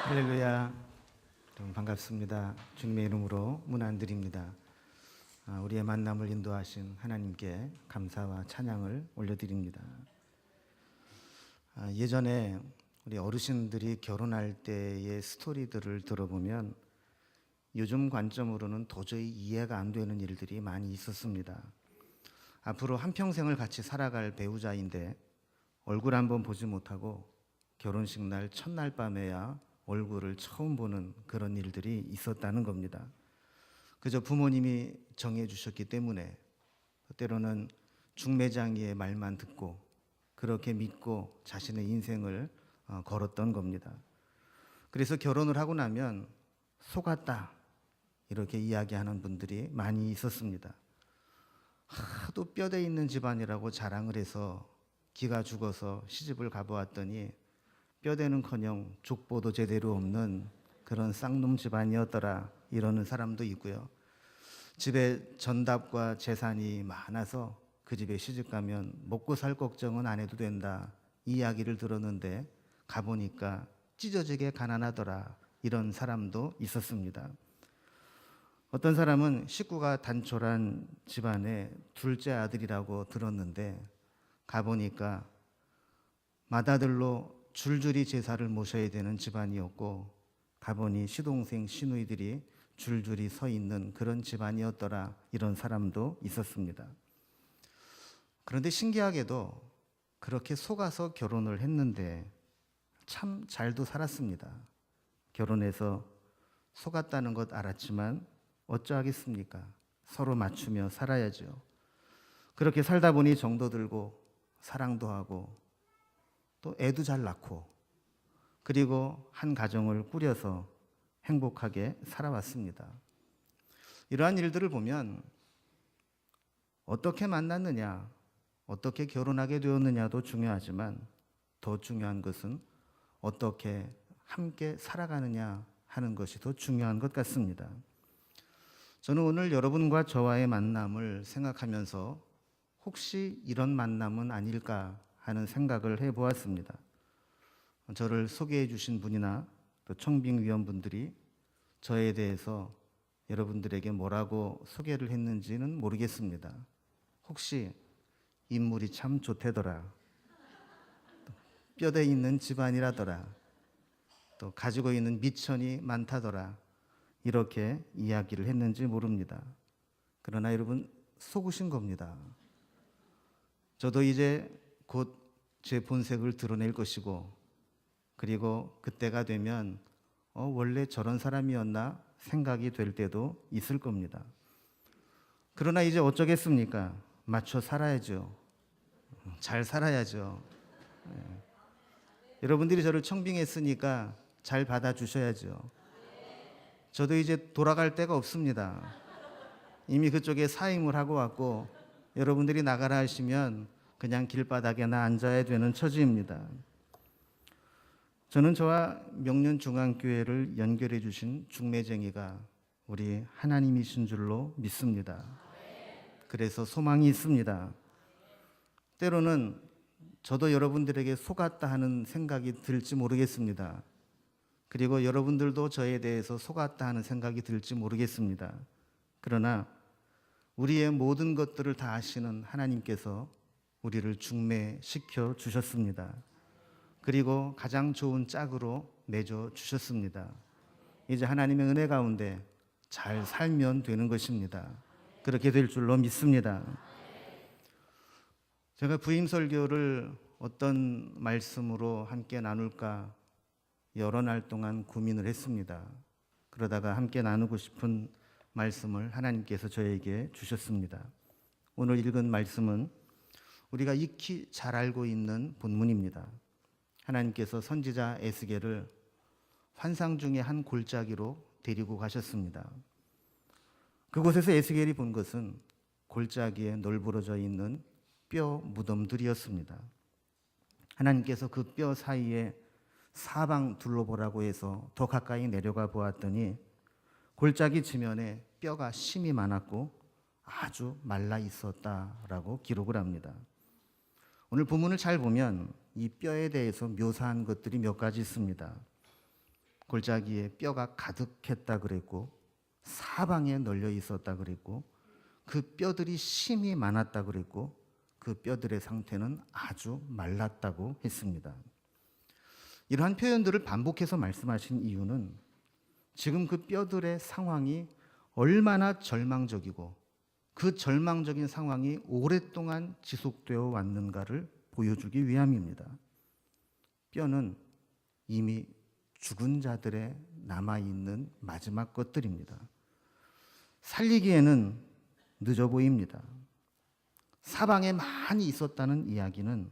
할렐루야. 여러분 반갑습니다. 주님의 이름으로 문안드립니다. 우리의 만남을 인도하신 하나님께 감사와 찬양을 올려드립니다. 예전에 우리 어르신들이 결혼할 때의 스토리들을 들어보면 요즘 관점으로는 도저히 이해가 안 되는 일들이 많이 있었습니다. 앞으로 한평생을 같이 살아갈 배우자인데 얼굴 한번 보지 못하고 결혼식 날 첫날 밤에야 얼굴을 처음 보는 그런 일들이 있었다는 겁니다. 그저 부모님이 정해주셨기 때문에 때로는 중매장이의 말만 듣고 그렇게 믿고 자신의 인생을 걸었던 겁니다. 그래서 결혼을 하고 나면 속았다 이렇게 이야기하는 분들이 많이 있었습니다. 하도 뼈대 있는 집안이라고 자랑을 해서 기가 죽어서 시집을 가보았더니 뼈대는커녕 족보도 제대로 없는 그런 쌍놈 집안이었더라 이러는 사람도 있고요. 집에 전답과 재산이 많아서 그 집에 시집 가면 먹고 살 걱정은 안 해도 된다 이 이야기를 들었는데 가보니까 찢어지게 가난하더라 이런 사람도 있었습니다. 어떤 사람은 식구가 단촐한 집안의 둘째 아들이라고 들었는데 가보니까 맏아들로 줄줄이 제사를 모셔야 되는 집안이었고 가보니 시동생 시누이들이 줄줄이 서 있는 그런 집안이었더라 이런 사람도 있었습니다. 그런데 신기하게도 그렇게 속아서 결혼을 했는데 참 잘도 살았습니다. 결혼해서 속았다는 것 알았지만 어쩌하겠습니까? 서로 맞추며 살아야죠. 그렇게 살다 보니 정도 들고 사랑도 하고 또 애도 잘 낳고 그리고 한 가정을 꾸려서 행복하게 살아왔습니다. 이러한 일들을 보면 어떻게 만났느냐, 어떻게 결혼하게 되었느냐도 중요하지만 더 중요한 것은 어떻게 함께 살아가느냐 하는 것이 더 중요한 것 같습니다. 저는 오늘 여러분과 저와의 만남을 생각하면서 혹시 이런 만남은 아닐까 하는 생각을 해보았습니다. 저를 소개해 주신 분이나 또 청빙위원분들이 저에 대해서 여러분들에게 뭐라고 소개를 했는지는 모르겠습니다. 혹시 인물이 참 좋대더라, 뼈대 있는 집안이라더라, 또 가지고 있는 미천이 많다더라 이렇게 이야기를 했는지 모릅니다. 그러나 여러분 속으신 겁니다. 저도 이제 곧 제 본색을 드러낼 것이고 그리고 그때가 되면 원래 저런 사람이었나 생각이 될 때도 있을 겁니다. 그러나 이제 어쩌겠습니까? 맞춰 살아야죠. 잘 살아야죠. 여러분들이 저를 청빙했으니까 잘 받아주셔야죠. 저도 이제 돌아갈 데가 없습니다. 이미 그쪽에 사임을 하고 왔고 여러분들이 나가라 하시면 그냥 길바닥에나 앉아야 되는 처지입니다. 저는 저와 명륜중앙교회를 연결해 주신 중매쟁이가 우리 하나님이신 줄로 믿습니다. 그래서 소망이 있습니다. 때로는 저도 여러분들에게 속았다 하는 생각이 들지 모르겠습니다. 그리고 여러분들도 저에 대해서 속았다 하는 생각이 들지 모르겠습니다. 그러나 우리의 모든 것들을 다 아시는 하나님께서 우리를 중매시켜 주셨습니다. 그리고 가장 좋은 짝으로 맺어 주셨습니다. 이제 하나님의 은혜 가운데 잘 살면 되는 것입니다. 그렇게 될 줄로 믿습니다. 제가 부임 설교를 어떤 말씀으로 함께 나눌까 여러 날 동안 고민을 했습니다. 그러다가 함께 나누고 싶은 말씀을 하나님께서 저에게 주셨습니다. 오늘 읽은 말씀은 우리가 익히 잘 알고 있는 본문입니다. 하나님께서 선지자 에스겔을 환상 중에 한 골짜기로 데리고 가셨습니다. 그곳에서 에스겔이 본 것은 골짜기에 널브러져 있는 뼈 무덤들이었습니다. 하나님께서 그 뼈 사이에 사방 둘러보라고 해서 더 가까이 내려가 보았더니 골짜기 지면에 뼈가 심이 많았고 아주 말라 있었다라고 기록을 합니다. 오늘 본문을 잘 보면 이 뼈에 대해서 묘사한 것들이 몇 가지 있습니다. 골짜기에 뼈가 가득했다 그랬고 사방에 널려 있었다 그랬고 그 뼈들이 심이 많았다 그랬고 그 뼈들의 상태는 아주 말랐다고 했습니다. 이러한 표현들을 반복해서 말씀하신 이유는 지금 그 뼈들의 상황이 얼마나 절망적이고 그 절망적인 상황이 오랫동안 지속되어 왔는가를 보여주기 위함입니다. 뼈는 이미 죽은 자들의 남아있는 마지막 것들입니다. 살리기에는 늦어 보입니다. 사방에 많이 있었다는 이야기는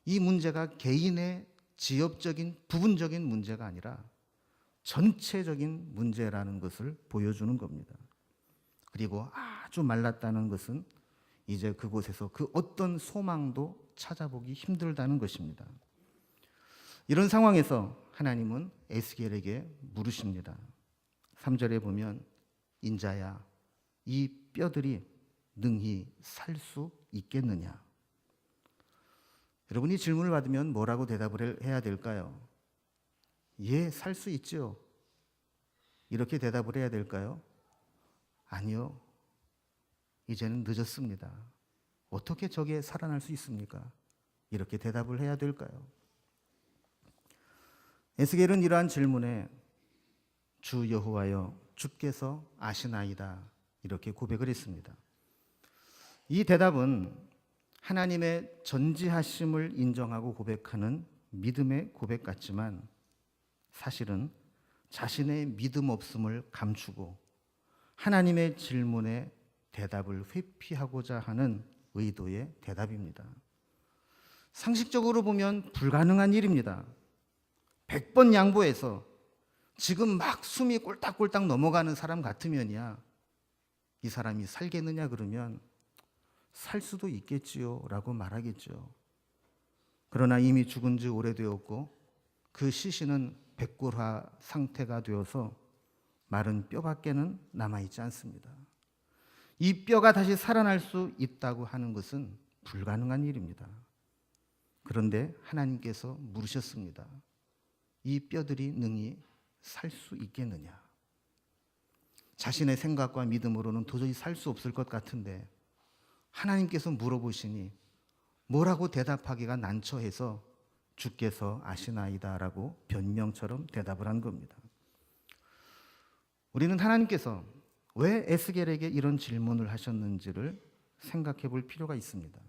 이 문제가 개인의 지엽적인 부분적인 문제가 아니라 전체적인 문제라는 것을 보여주는 겁니다. 그리고 아주 말랐다는 것은 이제 그곳에서 그 어떤 소망도 찾아보기 힘들다는 것입니다. 이런 상황에서 하나님은 에스겔에게 물으십니다. 3절에 보면 인자야, 이 뼈들이 능히 살 수 있겠느냐? 여러분이 질문을 받으면 뭐라고 대답을 해야 될까요? 예, 살 수 있죠. 이렇게 대답을 해야 될까요? 아니요. 이제는 늦었습니다. 어떻게 저게 살아날 수 있습니까? 이렇게 대답을 해야 될까요? 에스겔은 이러한 질문에 주 여호와여 주께서 아시나이다 이렇게 고백을 했습니다. 이 대답은 하나님의 전지하심을 인정하고 고백하는 믿음의 고백 같지만 사실은 자신의 믿음 없음을 감추고 하나님의 질문에 대답을 회피하고자 하는 의도의 대답입니다. 상식적으로 보면 불가능한 일입니다. 100번 양보해서 지금 막 숨이 꼴딱꼴딱 넘어가는 사람 같으면야 이 사람이 살겠느냐 그러면 살 수도 있겠지요 라고 말하겠죠. 그러나 이미 죽은 지 오래되었고 그 시신은 백골화 상태가 되어서 마른 뼈밖에는 남아있지 않습니다. 이 뼈가 다시 살아날 수 있다고 하는 것은 불가능한 일입니다. 그런데 하나님께서 물으셨습니다. 이 뼈들이 능히 살 수 있겠느냐? 자신의 생각과 믿음으로는 도저히 살 수 없을 것 같은데 하나님께서 물어보시니 뭐라고 대답하기가 난처해서 주께서 아시나이다라고 변명처럼 대답을 한 겁니다. 우리는 하나님께서 왜 에스겔에게 이런 질문을 하셨는지를 생각해 볼 필요가 있습니다.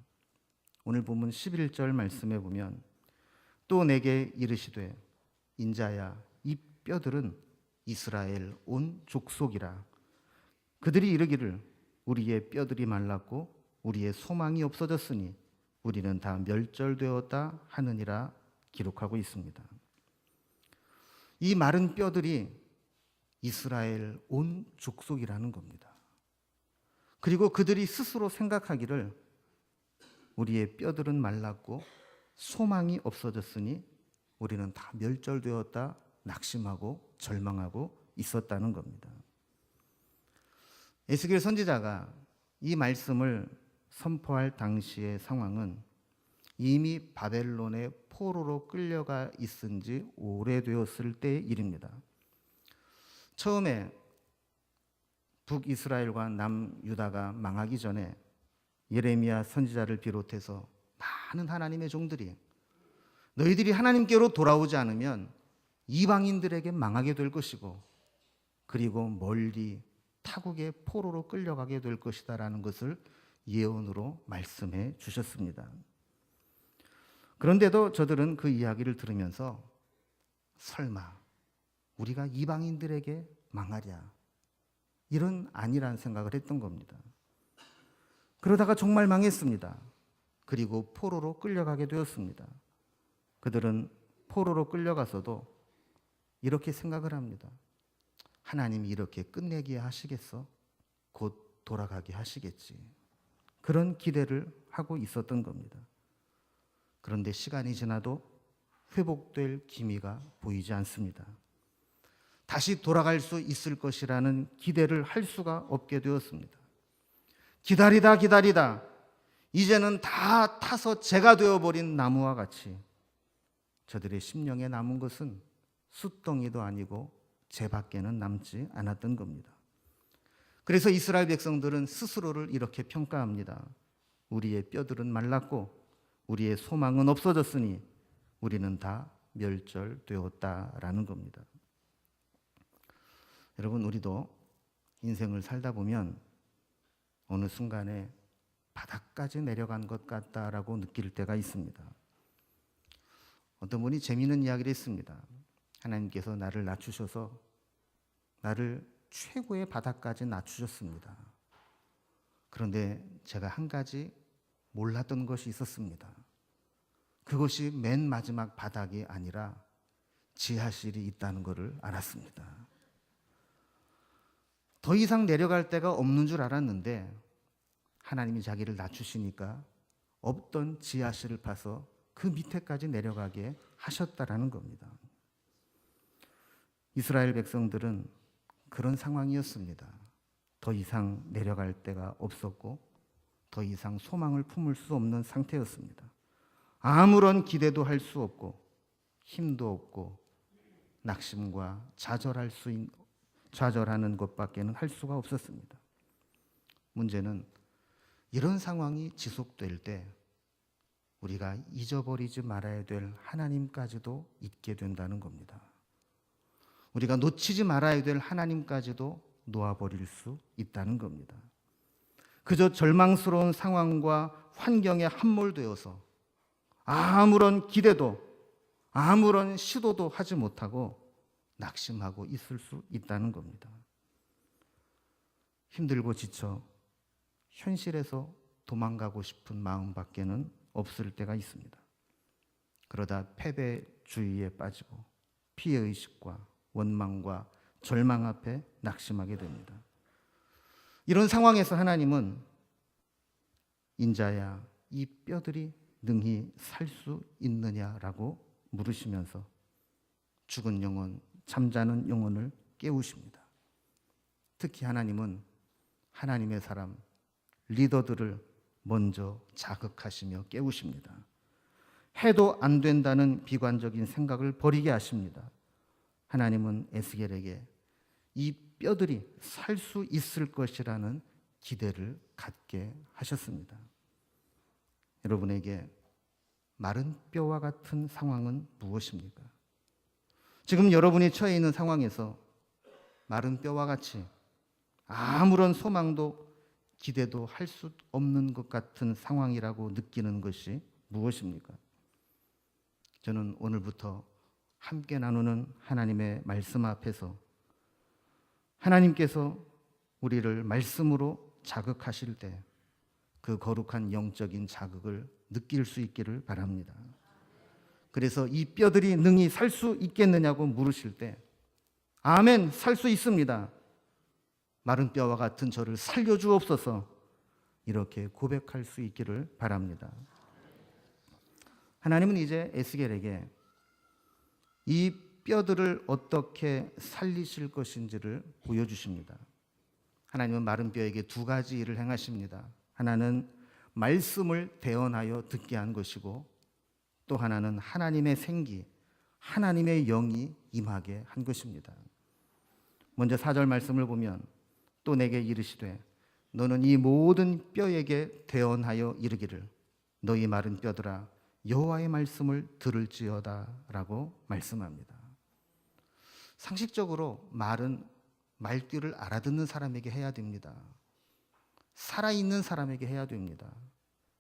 오늘 본문 11절 말씀에 보면 또 내게 이르시되 인자야 이 뼈들은 이스라엘 온 족속이라 그들이 이르기를 우리의 뼈들이 말랐고 우리의 소망이 없어졌으니 우리는 다 멸절되었다 하느니라 기록하고 있습니다. 이 마른 뼈들이 이스라엘 온 족속이라는 겁니다. 그리고 그들이 스스로 생각하기를 우리의 뼈들은 말랐고 소망이 없어졌으니 우리는 다 멸절되었다 낙심하고 절망하고 있었다는 겁니다. 에스겔 선지자가 이 말씀을 선포할 당시의 상황은 이미 바벨론의 포로로 끌려가 있은 지 오래되었을 때의 일입니다. 처음에 북이스라엘과 남유다가 망하기 전에 예레미야 선지자를 비롯해서 많은 하나님의 종들이 너희들이 하나님께로 돌아오지 않으면 이방인들에게 망하게 될 것이고 그리고 멀리 타국의 포로로 끌려가게 될 것이다라는 것을 예언으로 말씀해 주셨습니다. 그런데도 저들은 그 이야기를 들으면서 설마 우리가 이방인들에게 망하랴 이런 아니란 생각을 했던 겁니다. 그러다가 정말 망했습니다. 그리고 포로로 끌려가게 되었습니다. 그들은 포로로 끌려가서도 이렇게 생각을 합니다. 하나님이 이렇게 끝내게 하시겠어? 곧 돌아가게 하시겠지. 그런 기대를 하고 있었던 겁니다. 그런데 시간이 지나도 회복될 기미가 보이지 않습니다. 다시 돌아갈 수 있을 것이라는 기대를 할 수가 없게 되었습니다. 기다리다 기다리다 이제는 다 타서 재가 되어버린 나무와 같이 저들의 심령에 남은 것은 숫덩이도 아니고 제 밖에는 남지 않았던 겁니다. 그래서 이스라엘 백성들은 스스로를 이렇게 평가합니다. 우리의 뼈들은 말랐고 우리의 소망은 없어졌으니 우리는 다 멸절되었다라는 겁니다. 여러분, 우리도 인생을 살다 보면 어느 순간에 바닥까지 내려간 것 같다라고 느낄 때가 있습니다. 어떤 분이 재미있는 이야기를 했습니다. 하나님께서 나를 낮추셔서 나를 최고의 바닥까지 낮추셨습니다. 그런데 제가 한 가지 몰랐던 것이 있었습니다. 그것이 맨 마지막 바닥이 아니라 지하실이 있다는 것을 알았습니다. 더 이상 내려갈 데가 없는 줄 알았는데 하나님이 자기를 낮추시니까 없던 지하실을 파서 그 밑에까지 내려가게 하셨다라는 겁니다. 이스라엘 백성들은 그런 상황이었습니다. 더 이상 내려갈 데가 없었고 더 이상 소망을 품을 수 없는 상태였습니다. 아무런 기대도 할 수 없고 힘도 없고 낙심과 좌절하는 것밖에는 할 수가 없었습니다. 문제는 이런 상황이 지속될 때 우리가 잊어버리지 말아야 될 하나님까지도 잊게 된다는 겁니다. 우리가 놓치지 말아야 될 하나님까지도 놓아버릴 수 있다는 겁니다. 그저 절망스러운 상황과 환경에 함몰되어서 아무런 기대도 아무런 시도도 하지 못하고 낙심하고 있을 수 있다는 겁니다. 힘들고 지쳐 현실에서 도망가고 싶은 마음밖에는 없을 때가 있습니다. 그러다 패배주의에 빠지고 피해의식과 원망과 절망 앞에 낙심하게 됩니다. 이런 상황에서 하나님은 인자야, 이 뼈들이 능히 살 수 있느냐라고 물으시면서 죽은 영혼, 잠자는 영혼을 깨우십니다. 특히 하나님은 하나님의 사람, 리더들을 먼저 자극하시며 깨우십니다. 해도 안 된다는 비관적인 생각을 버리게 하십니다. 하나님은 에스겔에게 이 뼈들이 살 수 있을 것이라는 기대를 갖게 하셨습니다. 여러분에게 마른 뼈와 같은 상황은 무엇입니까? 지금 여러분이 처해 있는 상황에서 마른 뼈와 같이 아무런 소망도 기대도 할 수 없는 것 같은 상황이라고 느끼는 것이 무엇입니까? 저는 오늘부터 함께 나누는 하나님의 말씀 앞에서 하나님께서 우리를 말씀으로 자극하실 때 그 거룩한 영적인 자극을 느낄 수 있기를 바랍니다. 그래서 이 뼈들이 능히 살 수 있겠느냐고 물으실 때 아멘, 살 수 있습니다. 마른 뼈와 같은 저를 살려주옵소서, 이렇게 고백할 수 있기를 바랍니다. 하나님은 이제 에스겔에게 이 뼈들을 어떻게 살리실 것인지를 보여주십니다. 하나님은 마른 뼈에게 두 가지 일을 행하십니다. 하나는 말씀을 대언하여 듣게 한 것이고 또 하나는 하나님의 생기, 하나님의 영이 임하게 한 것입니다. 먼저 4절 말씀을 보면 또 내게 이르시되 너는 이 모든 뼈에게 대언하여 이르기를 너희 마른 뼈들아 여호와의 말씀을 들을지어다 라고 말씀합니다. 상식적으로 말은 말귀를 알아듣는 사람에게 해야 됩니다. 살아있는 사람에게 해야 됩니다.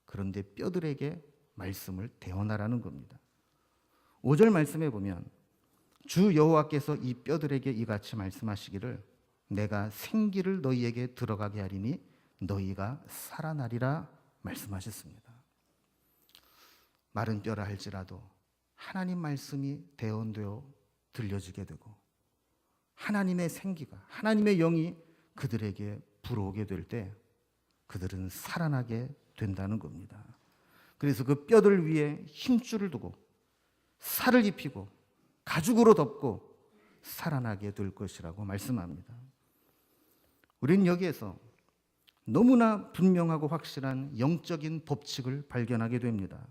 그런데 뼈들에게 말씀을 대언하라는 겁니다. 5절 말씀에 보면 주 여호와께서 이 뼈들에게 이같이 말씀하시기를 내가 생기를 너희에게 들어가게 하리니 너희가 살아나리라 말씀하셨습니다. 마른 뼈라 할지라도 하나님 말씀이 대언되어 들려지게 되고 하나님의 생기가, 하나님의 영이 그들에게 불어오게 될 때 그들은 살아나게 된다는 겁니다. 그래서 그 뼈들 위에 힘줄을 두고 살을 입히고 가죽으로 덮고 살아나게 될 것이라고 말씀합니다. 우리는 여기에서 너무나 분명하고 확실한 영적인 법칙을 발견하게 됩니다.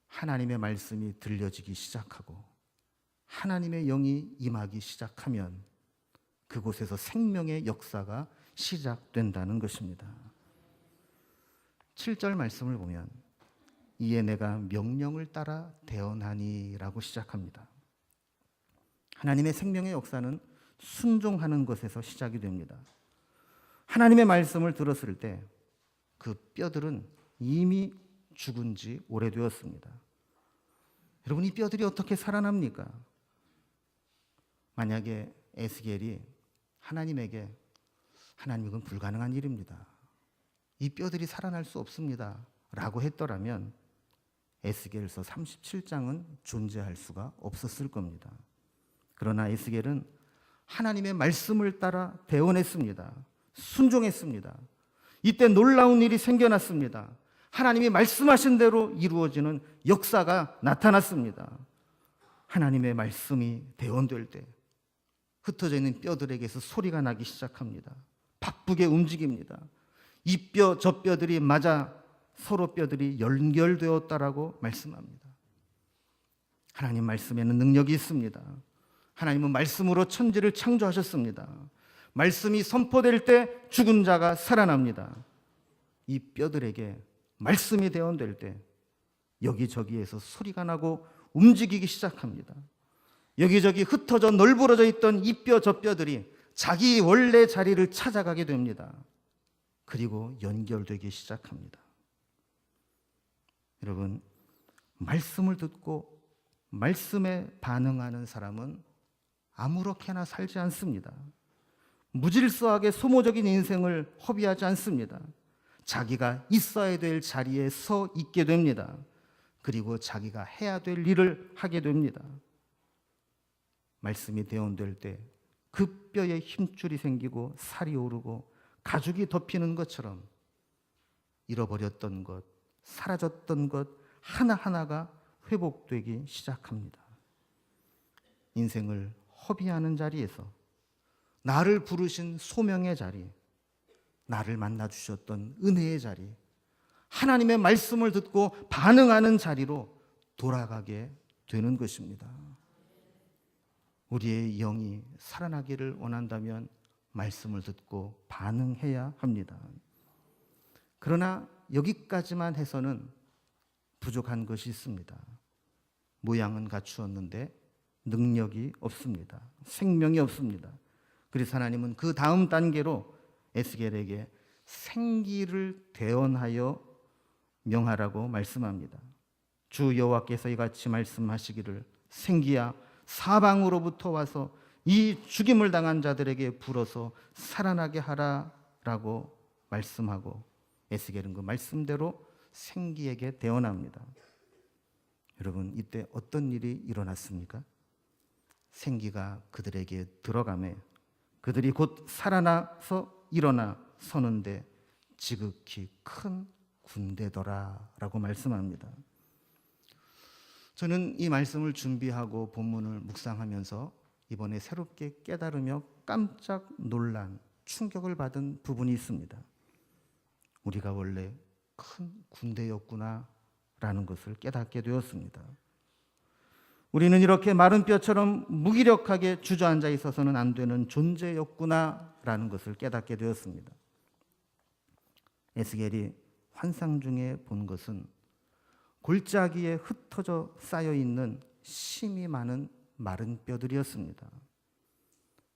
하나님의 말씀이 들려지기 시작하고 하나님의 영이 임하기 시작하면 그곳에서 생명의 역사가 시작된다는 것입니다. 7절 말씀을 보면 이에 내가 명령을 따라 대언하니 라고 시작합니다. 하나님의 생명의 역사는 순종하는 것에서 시작이 됩니다. 하나님의 말씀을 들었을 때 그 뼈들은 이미 죽은 지 오래되었습니다. 여러분, 이 뼈들이 어떻게 살아납니까? 만약에 에스겔이 하나님에게 하나님, 이건 불가능한 일입니다. 이 뼈들이 살아날 수 없습니다 라고 했더라면 에스겔서 37장은 존재할 수가 없었을 겁니다. 그러나 에스겔은 하나님의 말씀을 따라 대언했습니다. 순종했습니다. 이때 놀라운 일이 생겨났습니다. 하나님이 말씀하신 대로 이루어지는 역사가 나타났습니다. 하나님의 말씀이 대언될 때 흩어져 있는 뼈들에게서 소리가 나기 시작합니다. 바쁘게 움직입니다. 이 뼈 저 뼈들이 맞아 서로 뼈들이 연결되었다라고 말씀합니다. 하나님 말씀에는 능력이 있습니다. 하나님은 말씀으로 천지를 창조하셨습니다. 말씀이 선포될 때 죽은 자가 살아납니다. 이 뼈들에게 말씀이 대언될 때 여기저기에서 소리가 나고 움직이기 시작합니다. 여기저기 흩어져 널브러져 있던 이 뼈 저 뼈들이 자기 원래 자리를 찾아가게 됩니다. 그리고 연결되기 시작합니다. 여러분, 말씀을 듣고 말씀에 반응하는 사람은 아무렇게나 살지 않습니다. 무질서하게 소모적인 인생을 허비하지 않습니다. 자기가 있어야 될 자리에 서 있게 됩니다. 그리고 자기가 해야 될 일을 하게 됩니다. 말씀이 대언될 때 그 뼈에 힘줄이 생기고 살이 오르고 가죽이 덮이는 것처럼 잃어버렸던 것, 사라졌던 것 하나하나가 회복되기 시작합니다. 인생을 허비하는 자리에서 나를 부르신 소명의 자리, 나를 만나주셨던 은혜의 자리, 하나님의 말씀을 듣고 반응하는 자리로 돌아가게 되는 것입니다. 우리의 영이 살아나기를 원한다면 말씀을 듣고 반응해야 합니다. 그러나 여기까지만 해서는 부족한 것이 있습니다. 모양은 갖추었는데 능력이 없습니다. 생명이 없습니다. 그래서 하나님은 그 다음 단계로 에스겔에게 생기를 대언하여 명하라고 말씀합니다. 주 여호와께서 이같이 말씀하시기를 생기야 사방으로부터 와서 이 죽임을 당한 자들에게 불어서 살아나게 하라라고 말씀하고 에스겔은 그 말씀대로 생기에게 대언합니다. 여러분, 이때 어떤 일이 일어났습니까? 생기가 그들에게 들어가매 그들이 곧 살아나서 일어나 서는데 지극히 큰 군대더라라고 말씀합니다. 저는 이 말씀을 준비하고 본문을 묵상하면서 이번에 새롭게 깨달으며 깜짝 놀란 충격을 받은 부분이 있습니다. 우리가 원래 큰 군대였구나라는 것을 깨닫게 되었습니다. 우리는 이렇게 마른 뼈처럼 무기력하게 주저앉아 있어서는 안 되는 존재였구나라는 것을 깨닫게 되었습니다. 에스겔이 환상 중에 본 것은 골짜기에 흩어져 쌓여 있는 심이 많은 마른 뼈들이었습니다.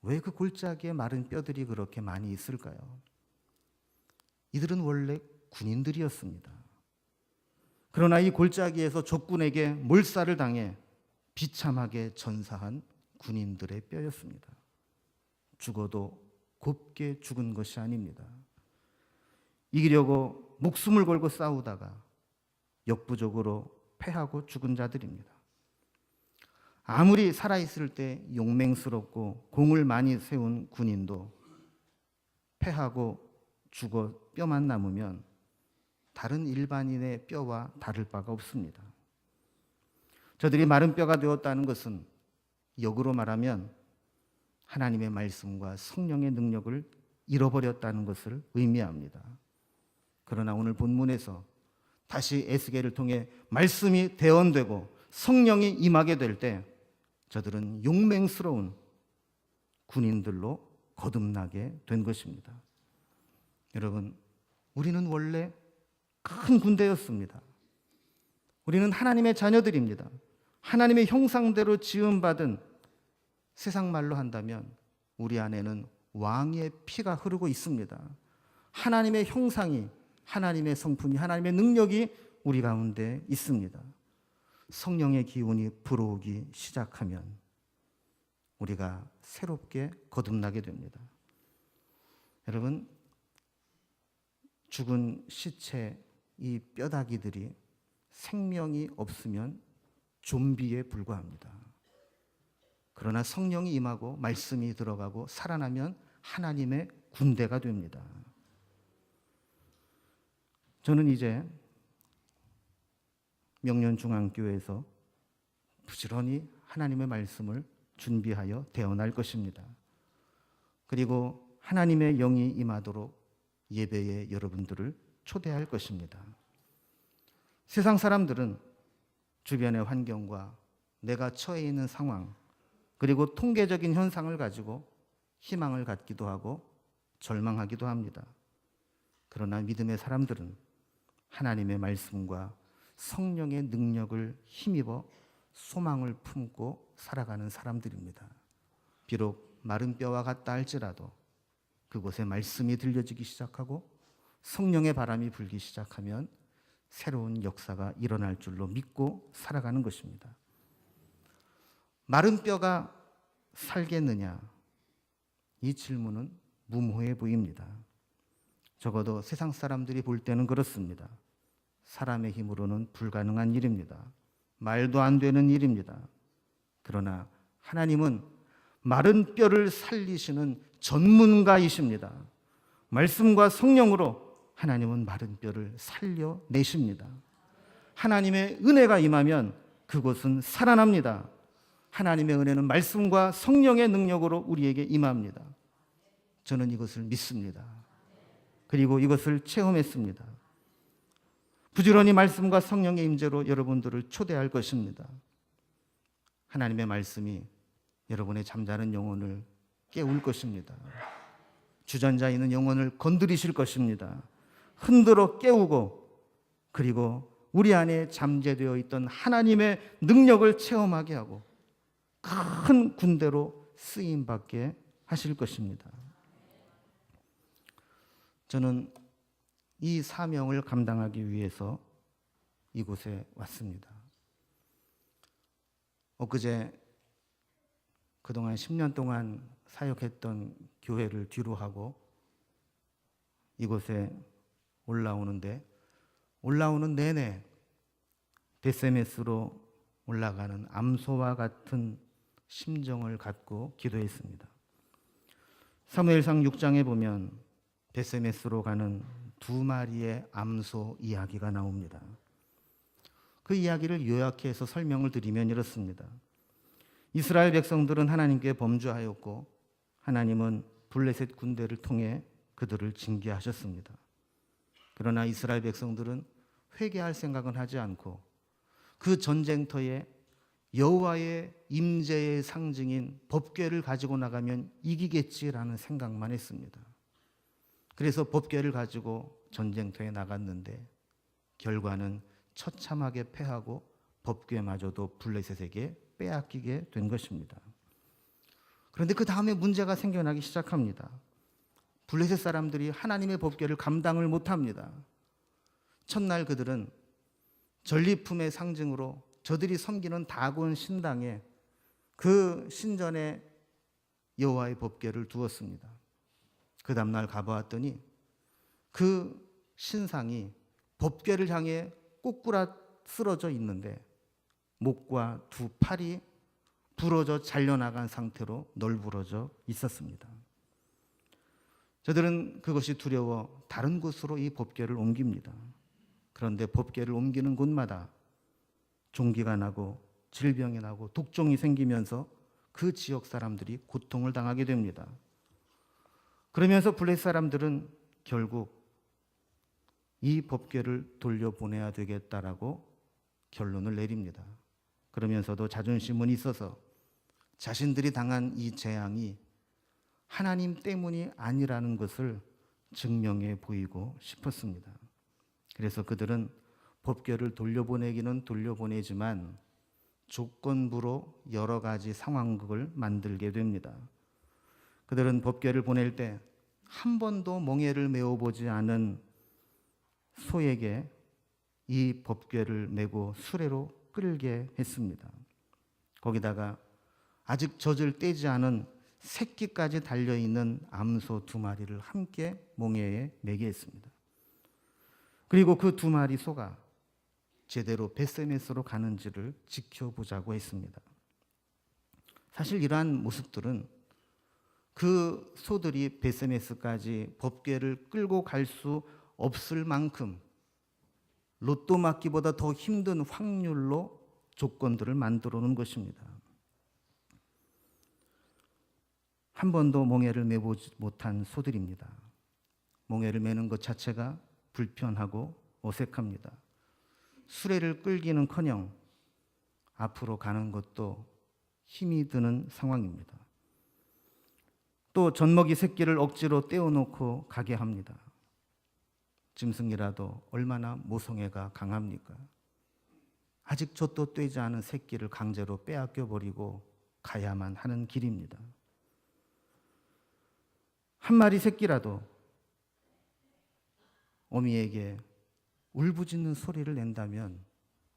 왜 그 골짜기에 마른 뼈들이 그렇게 많이 있을까요? 이들은 원래 군인들이었습니다. 그러나 이 골짜기에서 적군에게 몰살을 당해 비참하게 전사한 군인들의 뼈였습니다. 죽어도 곱게 죽은 것이 아닙니다. 이기려고 목숨을 걸고 싸우다가 역부족으로 패하고 죽은 자들입니다. 아무리 살아있을 때 용맹스럽고 공을 많이 세운 군인도 패하고 죽어 뼈만 남으면 다른 일반인의 뼈와 다를 바가 없습니다. 저들이 마른 뼈가 되었다는 것은 역으로 말하면 하나님의 말씀과 성령의 능력을 잃어버렸다는 것을 의미합니다. 그러나 오늘 본문에서 다시 에스겔을 통해 말씀이 대언되고 성령이 임하게 될 때 저들은 용맹스러운 군인들로 거듭나게 된 것입니다. 여러분, 우리는 원래 큰 군대였습니다. 우리는 하나님의 자녀들입니다. 하나님의 형상대로 지음받은, 세상 말로 한다면 우리 안에는 왕의 피가 흐르고 있습니다. 하나님의 형상이, 하나님의 성품이, 하나님의 능력이 우리 가운데 있습니다. 성령의 기운이 불어오기 시작하면 우리가 새롭게 거듭나게 됩니다. 여러분, 죽은 시체, 이 뼈다귀들이 생명이 없으면 좀비에 불과합니다. 그러나 성령이 임하고 말씀이 들어가고 살아나면 하나님의 군대가 됩니다. 저는 이제 명륜중앙교회에서 부지런히 하나님의 말씀을 준비하여 대언할 것입니다. 그리고 하나님의 영이 임하도록 예배에 여러분들을 초대할 것입니다. 세상 사람들은 주변의 환경과 내가 처해 있는 상황, 그리고 통계적인 현상을 가지고 희망을 갖기도 하고 절망하기도 합니다. 그러나 믿음의 사람들은 하나님의 말씀과 성령의 능력을 힘입어 소망을 품고 살아가는 사람들입니다. 비록 마른 뼈와 같다 할지라도 그곳에 말씀이 들려지기 시작하고 성령의 바람이 불기 시작하면 새로운 역사가 일어날 줄로 믿고 살아가는 것입니다. 마른 뼈가 살겠느냐? 이 질문은 무모해 보입니다. 적어도 세상 사람들이 볼 때는 그렇습니다. 사람의 힘으로는 불가능한 일입니다. 말도 안 되는 일입니다. 그러나 하나님은 마른 뼈를 살리시는 전문가이십니다. 말씀과 성령으로 하나님은 마른 뼈를 살려내십니다. 하나님의 은혜가 임하면 그곳은 살아납니다. 하나님의 은혜는 말씀과 성령의 능력으로 우리에게 임합니다. 저는 이것을 믿습니다. 그리고 이것을 체험했습니다. 부지런히 말씀과 성령의 임재로 여러분들을 초대할 것입니다. 하나님의 말씀이 여러분의 잠자는 영혼을 깨울 것입니다. 주전자에 있는 영혼을 건드리실 것입니다. 흔들어 깨우고, 그리고 우리 안에 잠재되어 있던 하나님의 능력을 체험하게 하고 큰 군대로 쓰임받게 하실 것입니다. 저는 이 사명을 감당하기 위해서 이곳에 왔습니다. 엊그제 그동안 10년 동안 사역했던 교회를 뒤로 하고 이곳에 올라오는데, 올라오는 내내 데세메스로 올라가는 암소와 같은 심정을 갖고 기도했습니다. 사무엘상 6장에 보면 데세메스로 가는 두 마리의 암소 이야기가 나옵니다. 그 이야기를 요약해서 설명을 드리면 이렇습니다. 이스라엘 백성들은 하나님께 범죄하였고 하나님은 블레셋 군대를 통해 그들을 징계하셨습니다. 그러나 이스라엘 백성들은 회개할 생각은 하지 않고 그 전쟁터에 여호와의 임재의 상징인 법궤를 가지고 나가면 이기겠지라는 생각만 했습니다. 그래서 법궤를 가지고 전쟁터에 나갔는데 결과는 처참하게 패하고 법궤마저도 블레셋에게 빼앗기게 된 것입니다. 그런데 그 다음에 문제가 생겨나기 시작합니다. 블레셋 사람들이 하나님의 법궤를 감당을 못합니다. 첫날 그들은 전리품의 상징으로 저들이 섬기는 다곤 신당에 그 신전에 여호와의 법궤를 두었습니다. 그 다음날 가보았더니 그 신상이 법궤를 향해 꼬꾸라 쓰러져 있는데 목과 두 팔이 부러져 잘려나간 상태로 널브러져 있었습니다. 저들은 그것이 두려워 다른 곳으로 이 법궤를 옮깁니다. 그런데 법궤를 옮기는 곳마다 종기가 나고 질병이 나고 독종이 생기면서 그 지역 사람들이 고통을 당하게 됩니다. 그러면서 블레셋 사람들은 결국 이 법궤를 돌려보내야 되겠다라고 결론을 내립니다. 그러면서도 자존심은 있어서 자신들이 당한 이 재앙이 하나님 때문이 아니라는 것을 증명해 보이고 싶었습니다. 그래서 그들은 법궤를 돌려보내기는 돌려보내지만 조건부로 여러 가지 상황극을 만들게 됩니다. 그들은 법궤를 보낼 때 한 번도 멍에를 메어보지 않은 소에게 이 법궤를 메고 수레로 끌게 했습니다. 거기다가 아직 젖을 떼지 않은 새끼까지 달려있는 암소 2마리를 함께 멍에에 매게 했습니다. 그리고 그 2마리 소가 제대로 벳세메스로 가는지를 지켜보자고 했습니다. 사실 이러한 모습들은 그 소들이 벳세메스까지 법궤를 끌고 갈 수 없을 만큼 로또 맞기보다 더 힘든 확률로 조건들을 만들어 놓은 것입니다. 한 번도 멍에를 메보지 못한 소들입니다. 멍에를 메는 것 자체가 불편하고 어색합니다. 수레를 끌기는커녕 앞으로 가는 것도 힘이 드는 상황입니다. 또 젖먹이 새끼를 억지로 떼어놓고 가게 합니다. 짐승이라도 얼마나 모성애가 강합니까? 아직 젖도 떼지 않은 새끼를 강제로 빼앗겨 버리고 가야만 하는 길입니다. 한 마리 새끼라도 어미에게 울부짖는 소리를 낸다면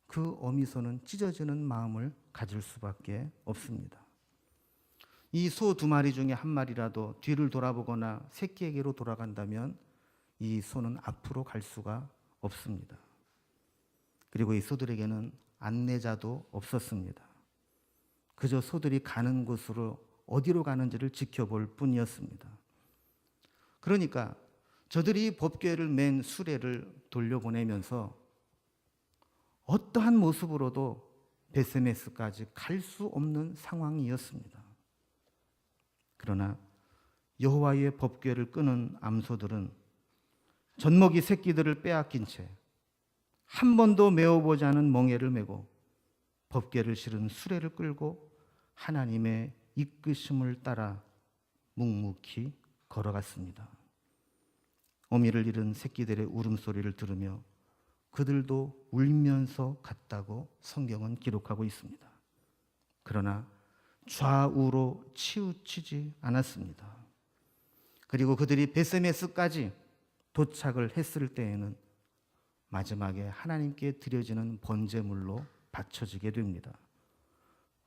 그 어미소는 찢어지는 마음을 가질 수밖에 없습니다. 이 소 2마리 중에 한 마리라도 뒤를 돌아보거나 새끼에게로 돌아간다면 이 소는 앞으로 갈 수가 없습니다. 그리고 이 소들에게는 안내자도 없었습니다. 그저 소들이 가는 곳으로 어디로 가는지를 지켜볼 뿐이었습니다. 그러니까 저들이 법궤를 맨 수레를 돌려보내면서 어떠한 모습으로도 벳세메스까지 갈 수 없는 상황이었습니다. 그러나 여호와의 법궤를 끄는 암소들은 젖먹이 새끼들을 빼앗긴 채 한 번도 메어보지 않은 멍에를 메고 법궤를 실은 수레를 끌고 하나님의 이끄심을 따라 묵묵히 걸어갔습니다. 어미를 잃은 새끼들의 울음소리를 들으며 그들도 울면서 갔다고 성경은 기록하고 있습니다. 그러나 좌우로 치우치지 않았습니다. 그리고 그들이 벳세메스까지 도착을 했을 때에는 마지막에 하나님께 드려지는 번제물로 바쳐지게 됩니다.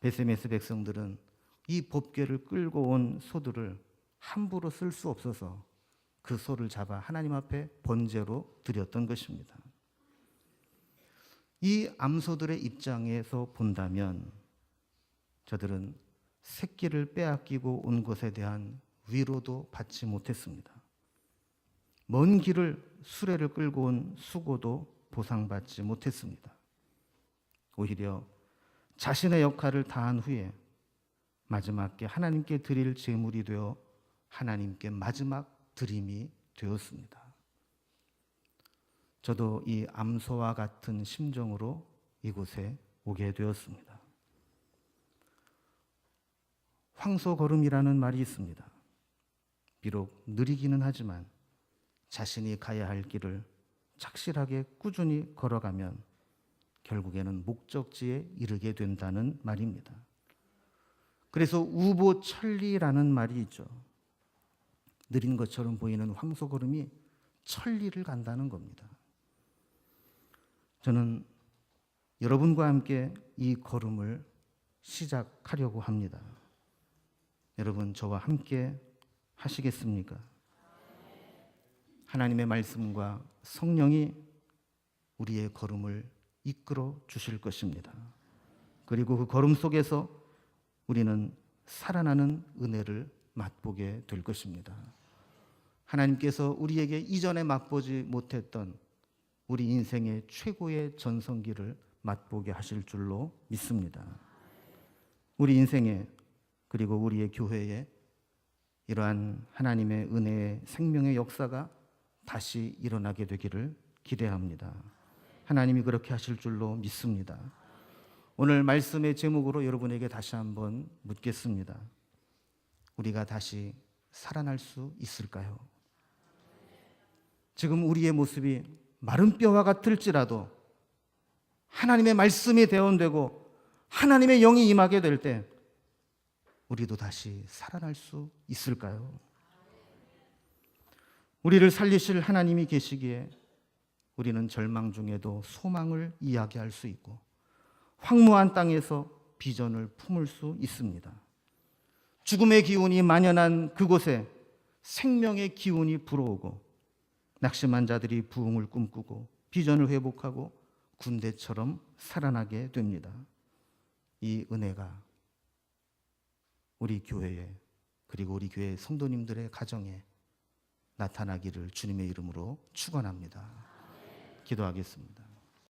벳세메스 백성들은 이 법궤를 끌고 온 소들을 함부로 쓸 수 없어서 그 소를 잡아 하나님 앞에 번제로 드렸던 것입니다. 이 암소들의 입장에서 본다면 저들은 새끼를 빼앗기고 온 것에 대한 위로도 받지 못했습니다. 먼 길을 수레를 끌고 온 수고도 보상받지 못했습니다. 오히려 자신의 역할을 다한 후에 마지막에 하나님께 드릴 제물이 되어 하나님께 마지막 드림이 되었습니다. 저도 이 암소와 같은 심정으로 이곳에 오게 되었습니다. 황소걸음이라는 말이 있습니다. 비록 느리기는 하지만 자신이 가야 할 길을 착실하게 꾸준히 걸어가면 결국에는 목적지에 이르게 된다는 말입니다. 그래서 우보천리라는 말이 있죠. 느린 것처럼 보이는 황소걸음이 천리를 간다는 겁니다. 저는 여러분과 함께 이 걸음을 시작하려고 합니다. 여러분 저와 함께 하시겠습니까? 하나님의 말씀과 성령이 우리의 걸음을 이끌어 주실 것입니다. 그리고 그 걸음 속에서 우리는 살아나는 은혜를 맛보게 될 것입니다. 하나님께서 우리에게 이전에 맛보지 못했던 우리 인생의 최고의 전성기를 맛보게 하실 줄로 믿습니다. 우리 인생에 그리고 우리의 교회에 이러한 하나님의 은혜의 생명의 역사가 다시 일어나게 되기를 기대합니다. 하나님이 그렇게 하실 줄로 믿습니다. 오늘 말씀의 제목으로 여러분에게 다시 한번 묻겠습니다. 우리가 다시 살아날 수 있을까요? 지금 우리의 모습이 마른 뼈와 같을지라도 하나님의 말씀이 대언되고 하나님의 영이 임하게 될 때 우리도 다시 살아날 수 있을까요? 우리를 살리실 하나님이 계시기에 우리는 절망 중에도 소망을 이야기할 수 있고 황무한 땅에서 비전을 품을 수 있습니다. 죽음의 기운이 만연한 그곳에 생명의 기운이 불어오고 낙심한 자들이 부흥을 꿈꾸고 비전을 회복하고 군대처럼 살아나게 됩니다. 이 은혜가 우리 교회에 그리고 우리 교회 성도님들의 가정에 나타나기를 주님의 이름으로 축원합니다. 기도하겠습니다.